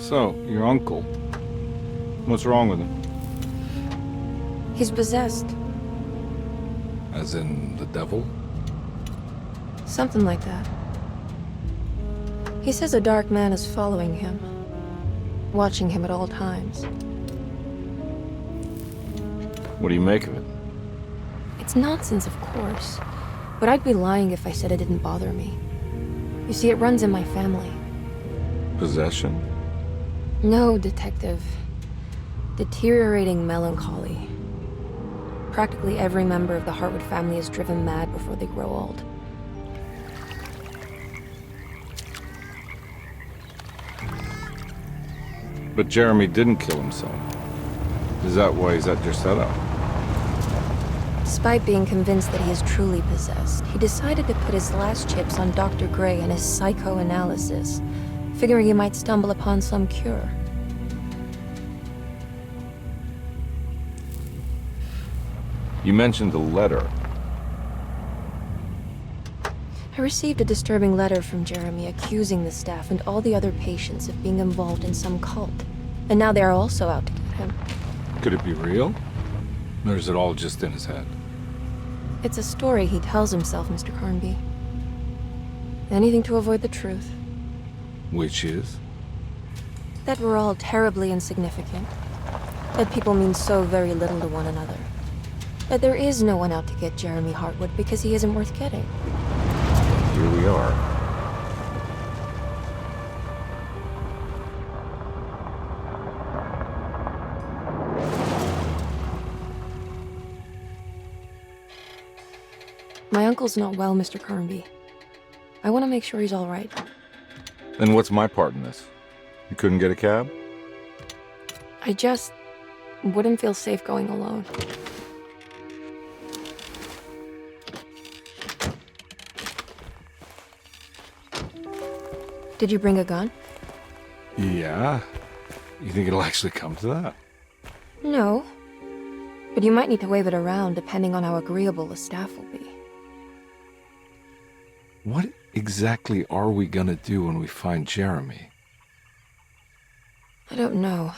So, your uncle. What's wrong with him? He's possessed. As in the devil? Something like that. He says a dark man is following him, watching him at all times. What do you make of it? It's nonsense, of course, but I'd be lying if I said it didn't bother me. You see, it runs in my family. Possession? No, detective. Deteriorating melancholy. Practically every member of the Hartwood family is driven mad before they grow old. But Jeremy didn't kill himself. Is that why he's at your setup? Despite being convinced that he is truly possessed, he decided to put his last chips on Dr. Gray and his psychoanalysis, figuring he might stumble upon some cure. You mentioned the letter. I received a disturbing letter from Jeremy accusing the staff and all the other patients of being involved in some cult. And now they are also out to get him. Could it be real? Or is it all just in his head? It's a story he tells himself, Mr. Carnby. Anything to avoid the truth. Which is? That we're all terribly insignificant. That people mean so very little to one another. That there is no one out to get Jeremy Hartwood because he isn't worth getting. Here we are. My uncle's not well, Mr. Carnby. I want to make sure he's all right. Then what's my part in this? You couldn't get a cab? I just wouldn't feel safe going alone. Did you bring a gun? Yeah. You think it'll actually come to that? No. But you might need to wave it around depending on how agreeable the staff will be. What exactly are we gonna do when we find Jeremy? I don't know.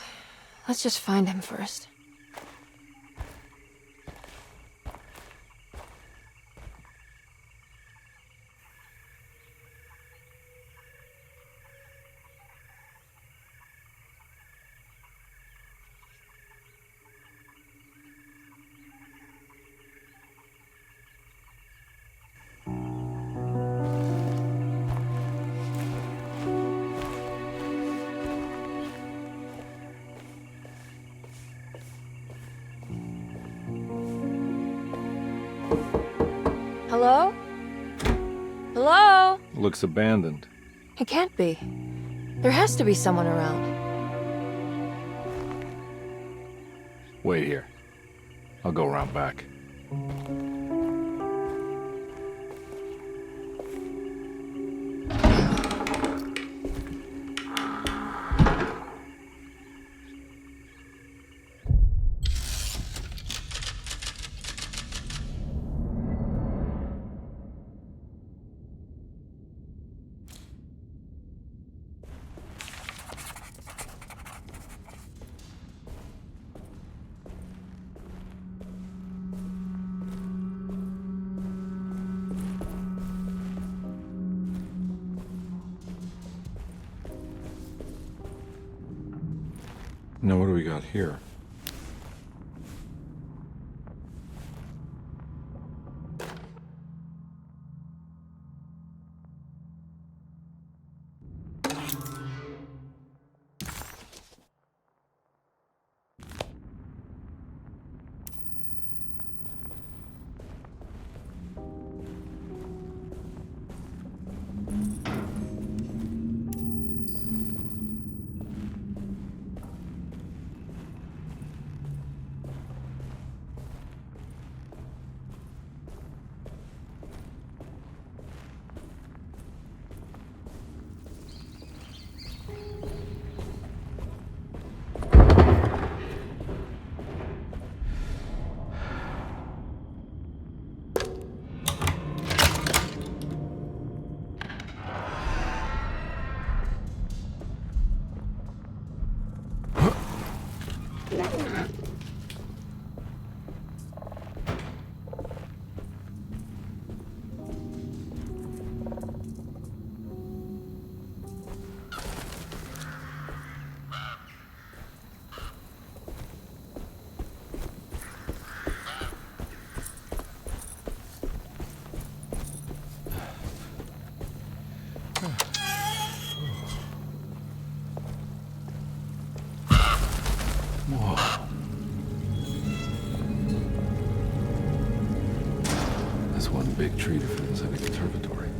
Let's just find him first. Hello? Hello? Looks abandoned. It can't be. There has to be someone around. Wait here. I'll go around back. Now what do we got here? That's one big tree to fit inside a conservatory.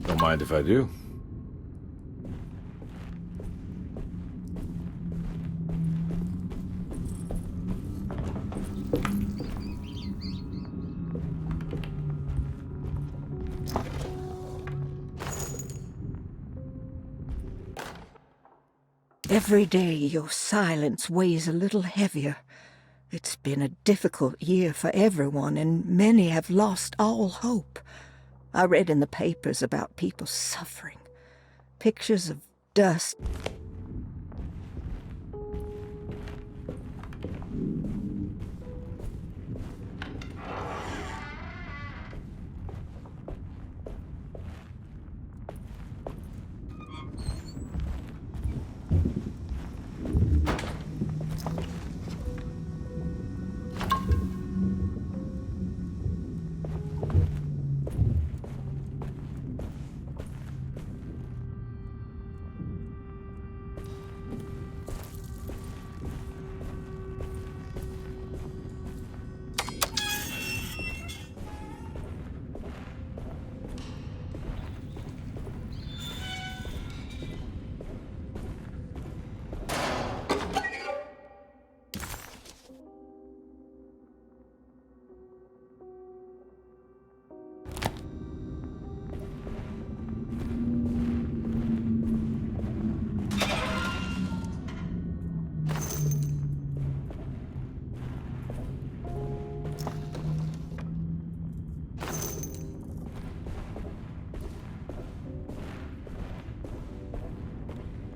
Don't mind if I do. Every day your silence weighs a little heavier. It's been a difficult year for everyone, and many have lost all hope. I read in the papers about people suffering. Pictures of dust.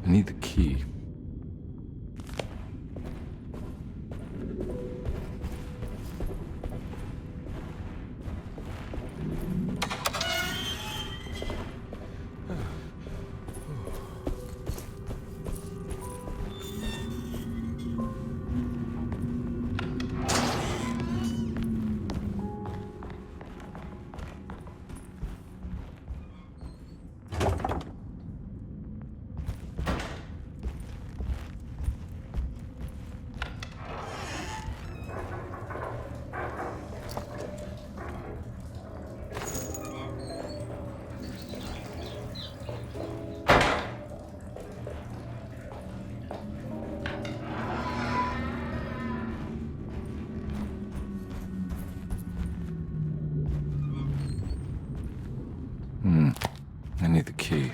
I need the key. I need the key.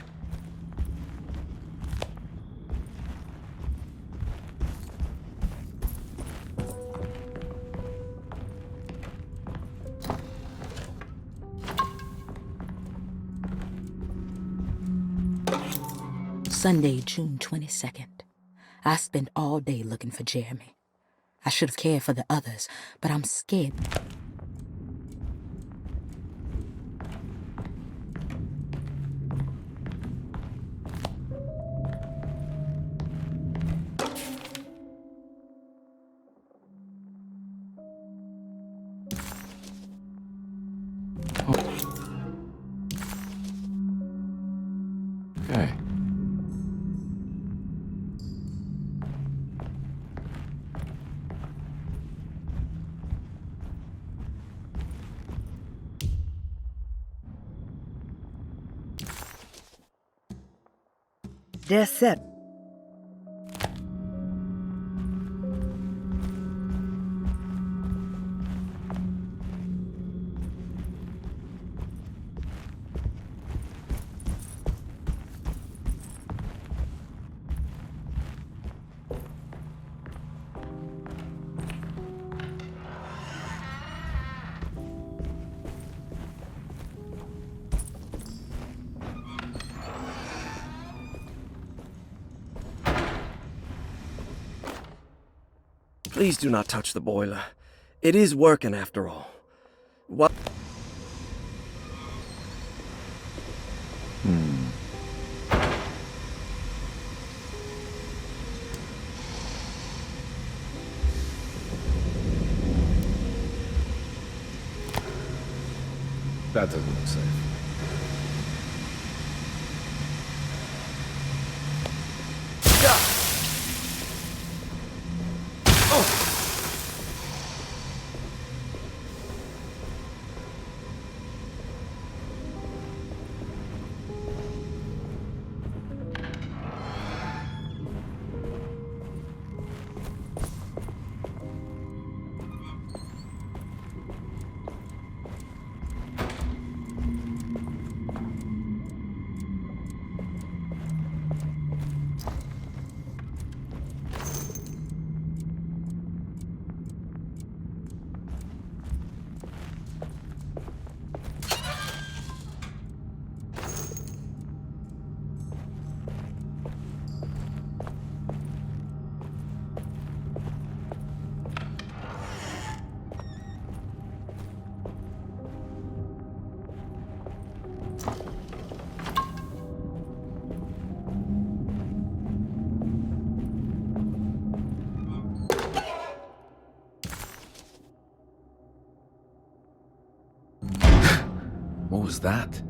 Sunday, June 22nd. I spent all day looking for Jeremy. I should have cared for the others, but I'm scared. Okay. That's it. Please do not touch the boiler. It is working after all. What? That doesn't look safe. What was that?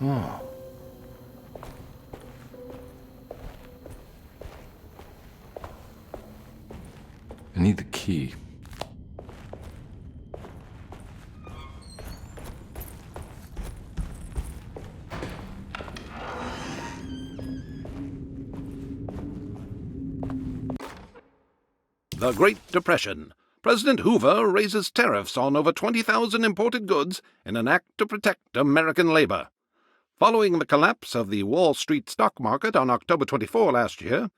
Oh. I need the key. The Great Depression. President Hoover raises tariffs on over 20,000 imported goods in an act to protect American labor. Following the collapse of the Wall Street stock market on October 24 last year,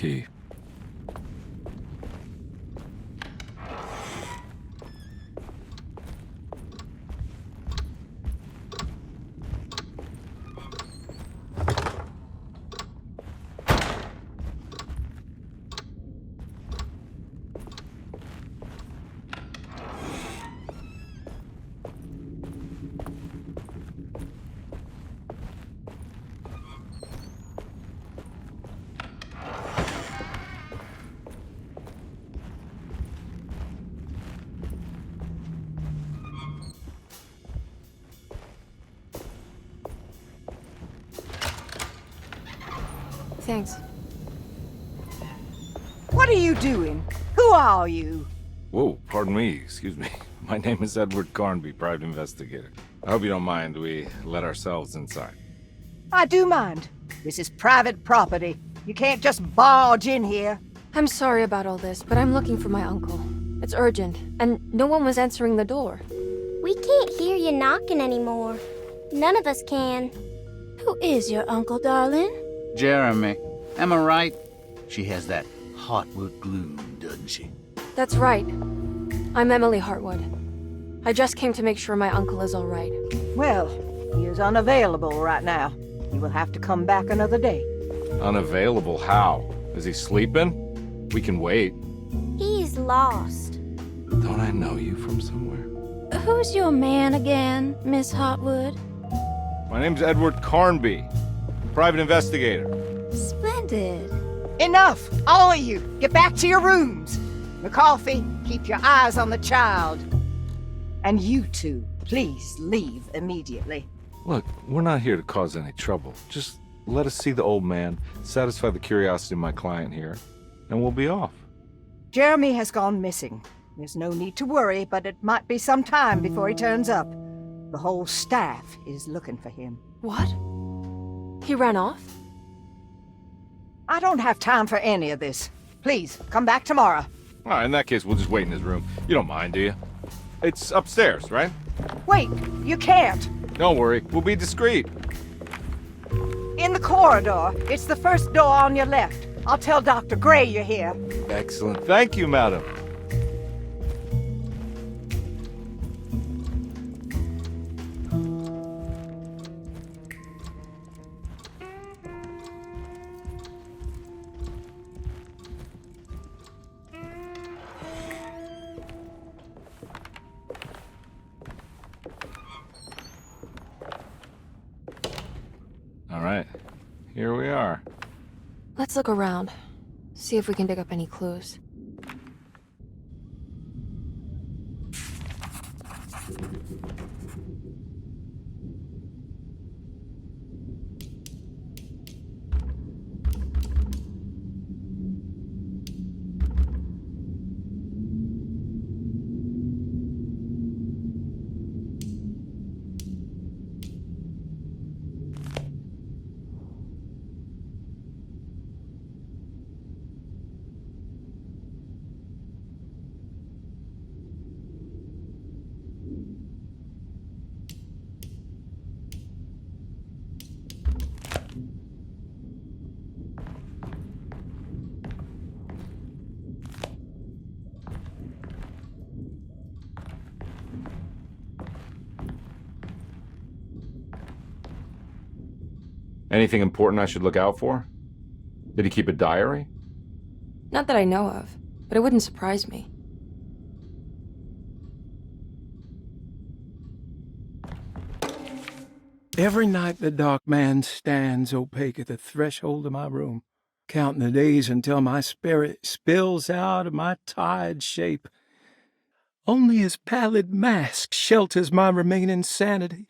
key. Thanks. What are you doing? Who are you? Whoa, pardon me, excuse me. My name is Edward Carnby, private investigator. I hope you don't mind we let ourselves inside. I do mind. This is private property. You can't just barge in here. I'm sorry about all this, but I'm looking for my uncle. It's urgent, and no one was answering the door. We can't hear you knocking anymore. None of us can. Who is your uncle, darling? Jeremy. Am I right? She has that heartwood gloom, doesn't she? That's right. I'm Emily Hartwood. I just came to make sure my uncle is all right. Well, he is unavailable right now. You will have to come back another day. Unavailable how? Is he sleeping? We can wait. He's lost. Don't I know you from somewhere? Who's your man again, Miss Hartwood? My name's Edward Carnby, private investigator. Splendid. Enough! All of you! Get back to your rooms! McCarthy, keep your eyes on the child. And you two, please leave immediately. Look, we're not here to cause any trouble. Just let us see the old man, satisfy the curiosity of my client here, and we'll be off. Jeremy has gone missing. There's no need to worry, but it might be some time before he turns up. The whole staff is looking for him. What? He ran off? I don't have time for any of this. Please, come back tomorrow. All right, in that case, we'll just wait in his room. You don't mind, do you? It's upstairs, right? Wait, you can't. Don't worry, we'll be discreet. In the corridor. It's the first door on your left. I'll tell Dr. Gray you're here. Excellent. Thank you, madam. All right, here we are. Let's look around. See if we can dig up any clues. Anything important I should look out for? Did he keep a diary? Not that I know of, but it wouldn't surprise me. Every night the dark man stands opaque at the threshold of my room, counting the days until my spirit spills out of my tired shape. Only his pallid mask shelters my remaining sanity,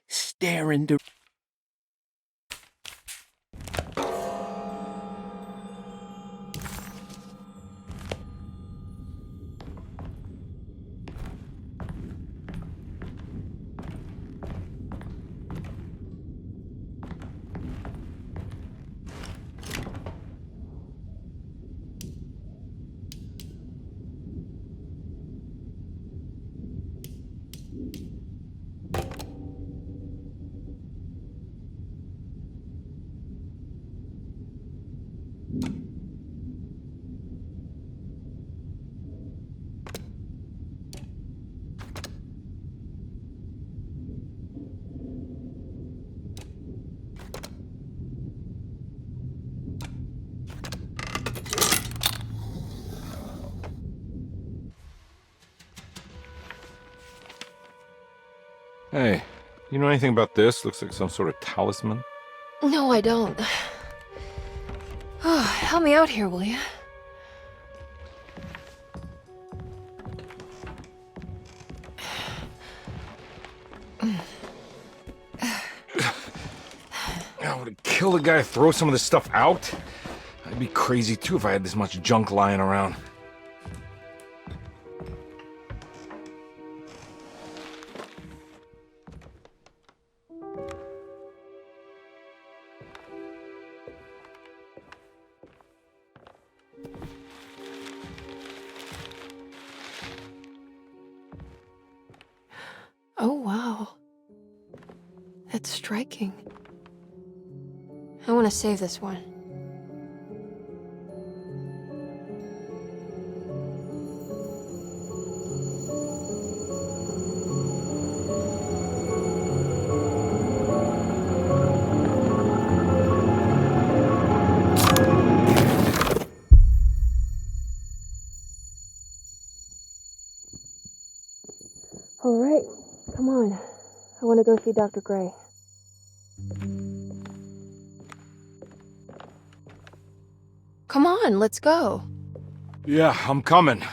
staring to... Hey, you know anything about this? Looks like some sort of talisman. No, I don't. Oh, help me out here, will you? I would it kill the guy to throw some of this stuff out? I'd be crazy too if I had this much junk lying around. Oh, wow. That's striking. I want to save this one. All right, come on. I want to go see Dr. Gray. Come on, let's go. Yeah, I'm coming.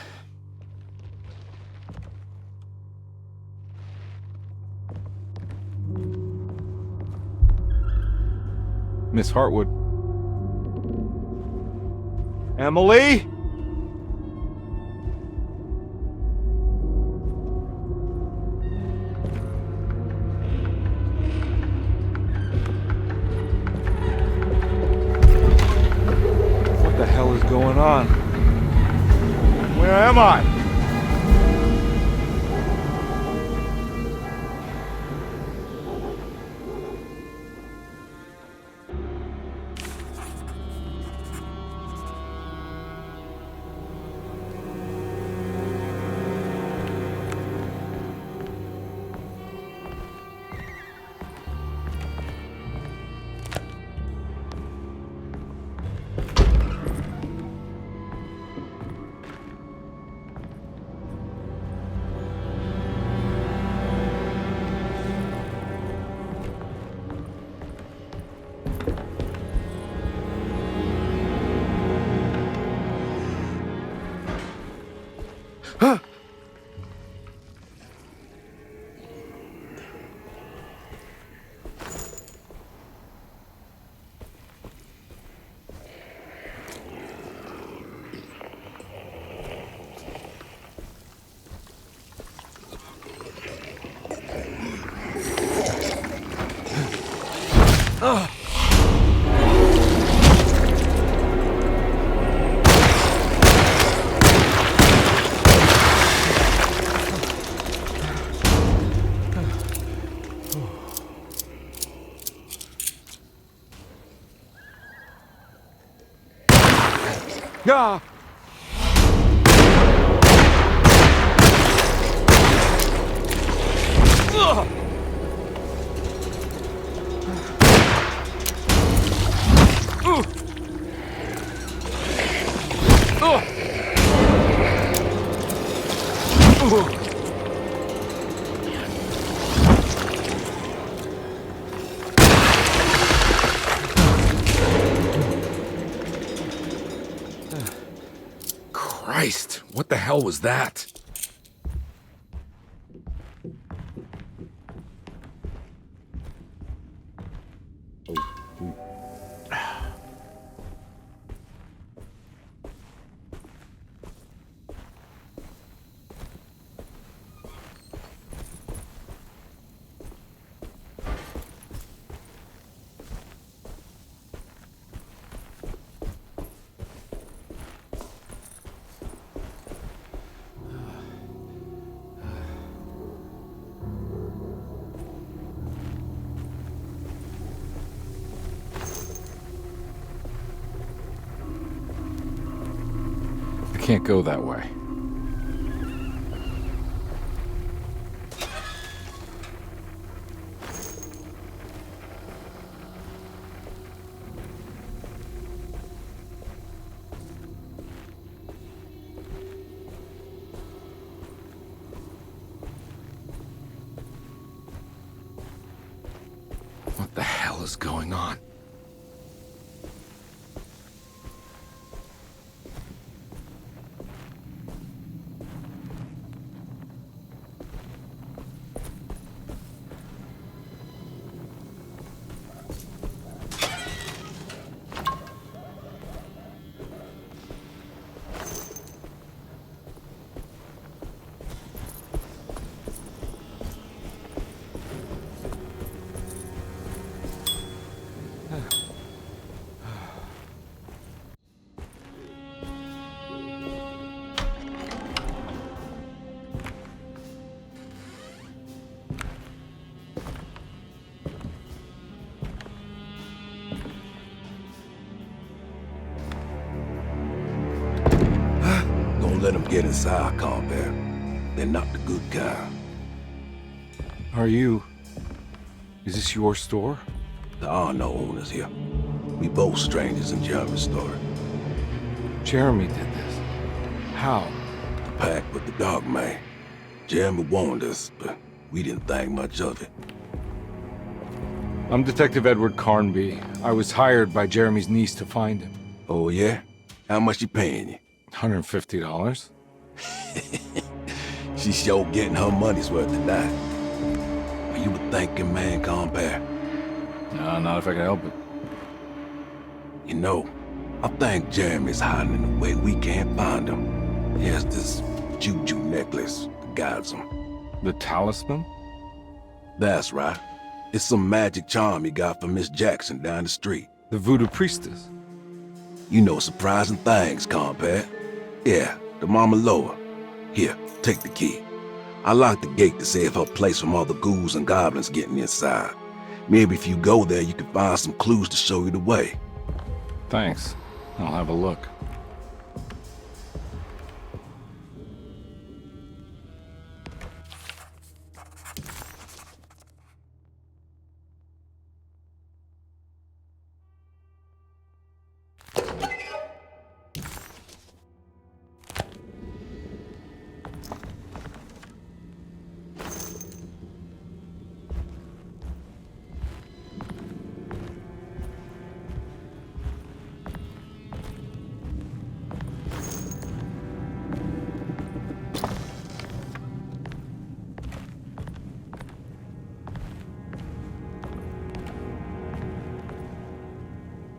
Miss Hartwood. Emily? What the hell is going on? Where am I? Yeah. Christ, what the hell was that? I can't go that way. is going on? Let them get inside, combat. They're not the good kind. Is this your store? There are no owners here. We both strangers in Jeremy's story. Jeremy did this. How? The pact with the dog man. Jeremy warned us, but we didn't think much of it. I'm Detective Edward Carnby. I was hired by Jeremy's niece to find him. Oh, yeah? How much she paying you? $150. She's sure getting her money's worth tonight. Are you a thinking man, compare? No, not if I can help it. You know, I think Jeremy's hiding in a way we can't find him. He has this juju necklace that guides him. The talisman? That's right. It's some magic charm he got from Miss Jackson down the street. The voodoo priestess? You know surprising things, compare. Yeah, the Mama Loa. Here, take the key. I locked the gate to save her place from all the ghouls and goblins getting inside. Maybe if you go there, you can find some clues to show you the way. Thanks. I'll have a look.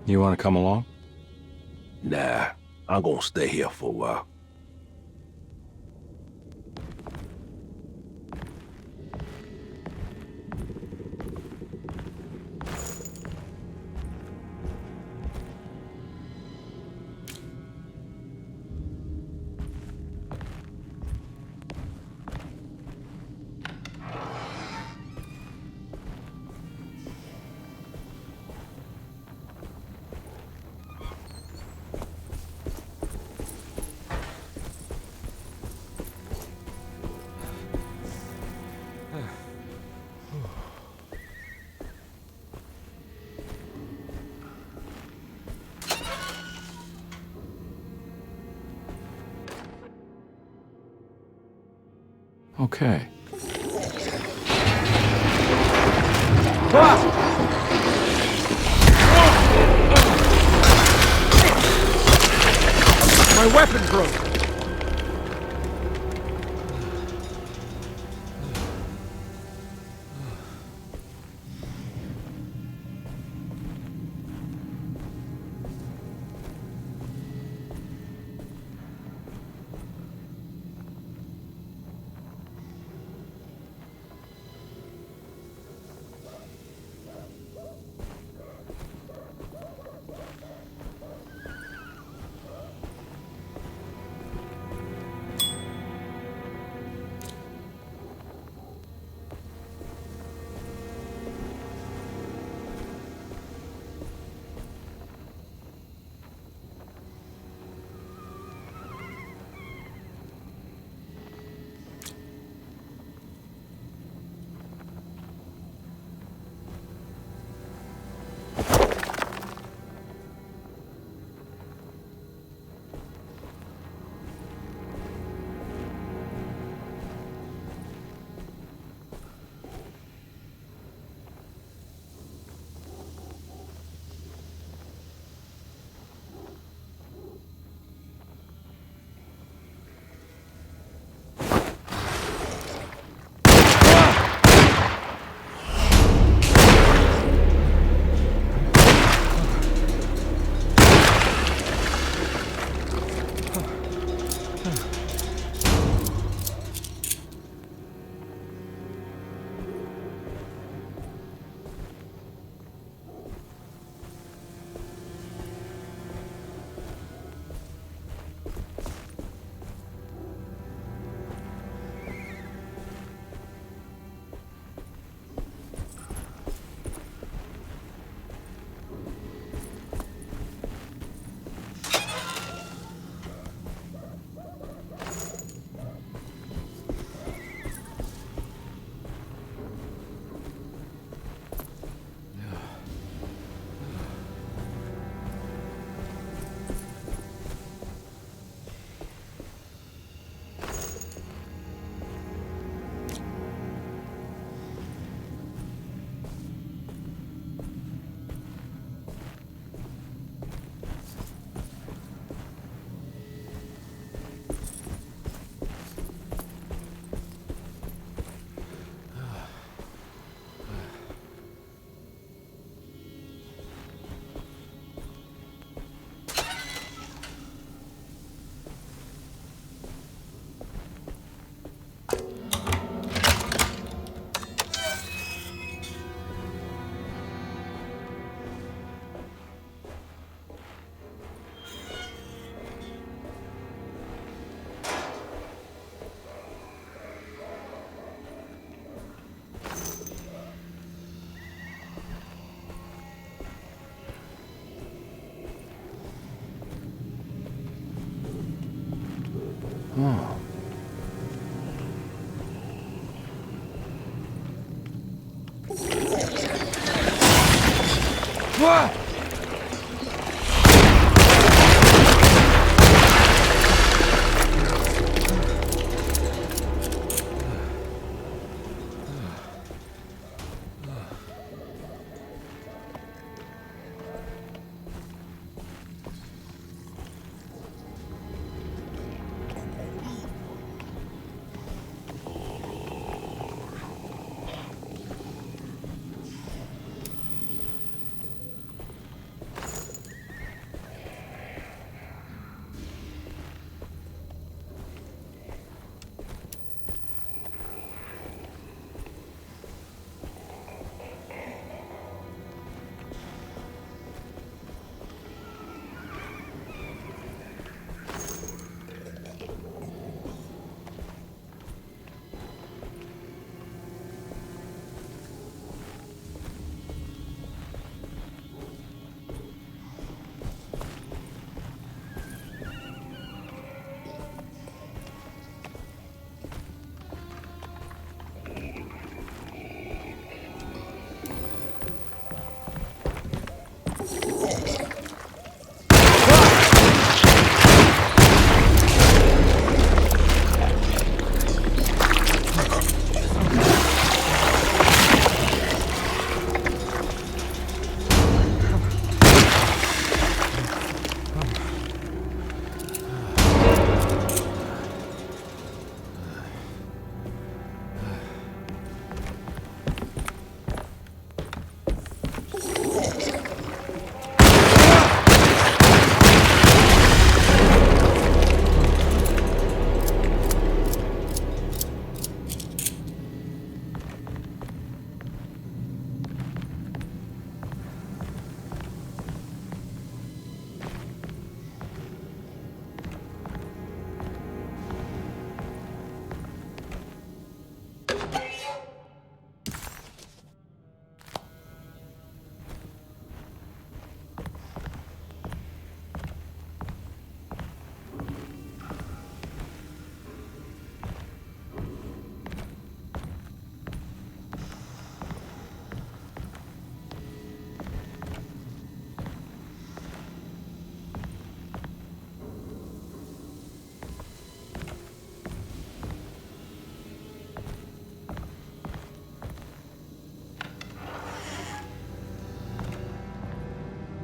You want to come along? Nah, I'm gonna stay here for a while. Okay. My weapon broke!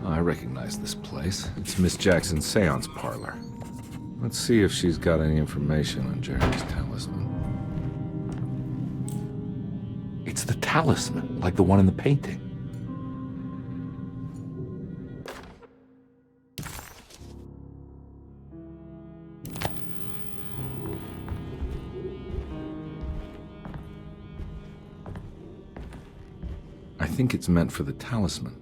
I recognize this place. It's Miss Jackson's seance parlor. Let's see if she's got any information on Jeremy's talisman. It's the talisman, like the one in the painting. I think it's meant for the talisman.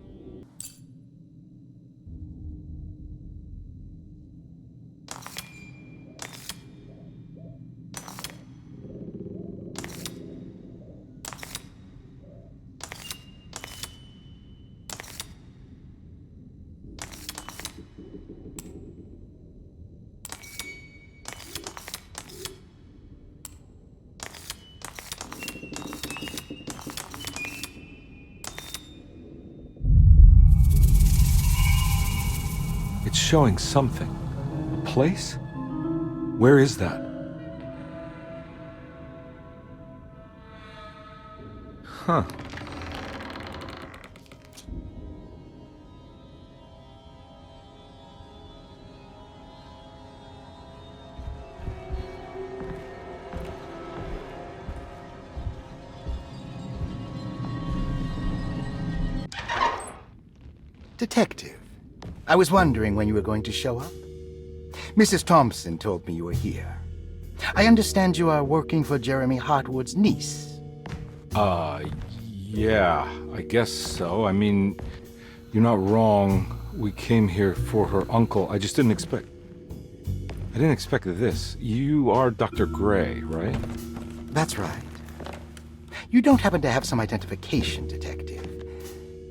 Showing something. A place? Where is that? Huh. Detective. I was wondering when you were going to show up. Mrs. Thompson told me you were here. I understand you are working for Jeremy Hartwood's niece. Yeah, I guess so. I mean, you're not wrong. We came here for her uncle. I didn't expect this. You are Dr. Gray, right? That's right. You don't happen to have some identification, Detective.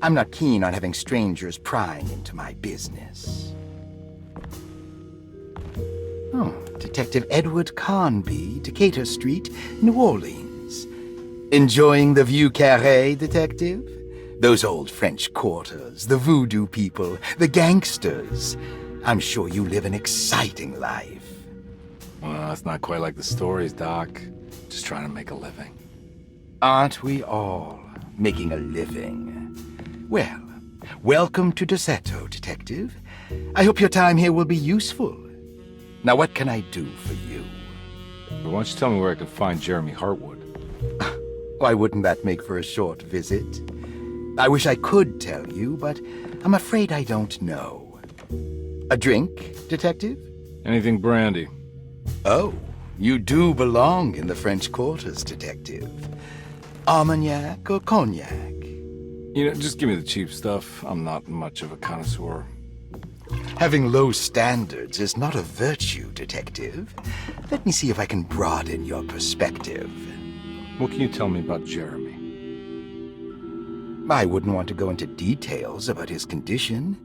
I'm not keen on having strangers prying into my business. Oh, Detective Edward Carnby, Decatur Street, New Orleans. Enjoying the view carré, Detective? Those old French quarters, the voodoo people, the gangsters. I'm sure you live an exciting life. Well, it's not quite like the stories, Doc. Just trying to make a living. Aren't we all making a living? Well, welcome to Deseto, Detective. I hope your time here will be useful. Now, what can I do for you? Why don't you tell me where I can find Jeremy Hartwood? Why wouldn't that make for a short visit? I wish I could tell you, but I'm afraid I don't know. A drink, Detective? Anything brandy. Oh, you do belong in the French quarters, Detective. Armagnac or cognac? You know, just give me the cheap stuff. I'm not much of a connoisseur. Having low standards is not a virtue, Detective. Let me see if I can broaden your perspective. What can you tell me about Jeremy? I wouldn't want to go into details about his condition.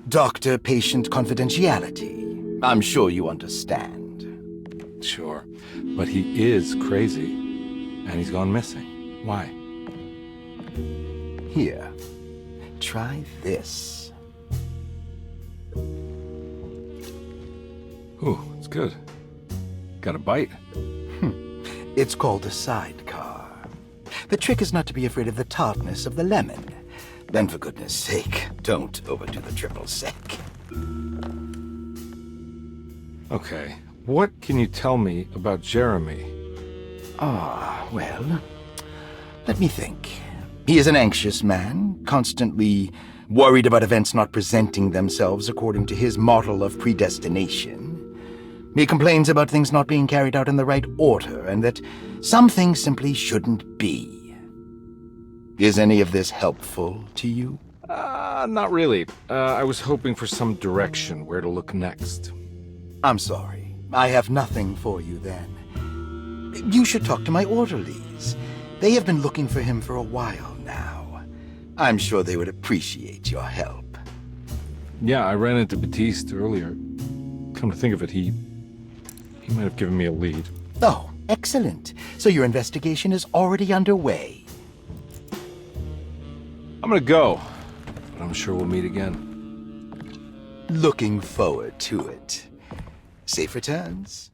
Doctor-patient confidentiality. I'm sure you understand. Sure, but he is crazy, and he's gone missing. Why? Here, try this. Ooh, it's good. Got a bite? It's called a sidecar. The trick is not to be afraid of the tartness of the lemon. Then, for goodness sake, don't overdo the triple sec. Okay, what can you tell me about Jeremy? Well, let me think. He is an anxious man, constantly worried about events not presenting themselves according to his model of predestination. He complains about things not being carried out in the right order, and that some things simply shouldn't be. Is any of this helpful to you? Not really. I was hoping for some direction where to look next. I'm sorry. I have nothing for you then. You should talk to my orderlies. They have been looking for him for a while now. I'm sure they would appreciate your help. Yeah, I ran into Batiste earlier. Come to think of it, he might have given me a lead. Oh, excellent. So your investigation is already underway. I'm gonna go, but I'm sure we'll meet again. Looking forward to it. Safe returns.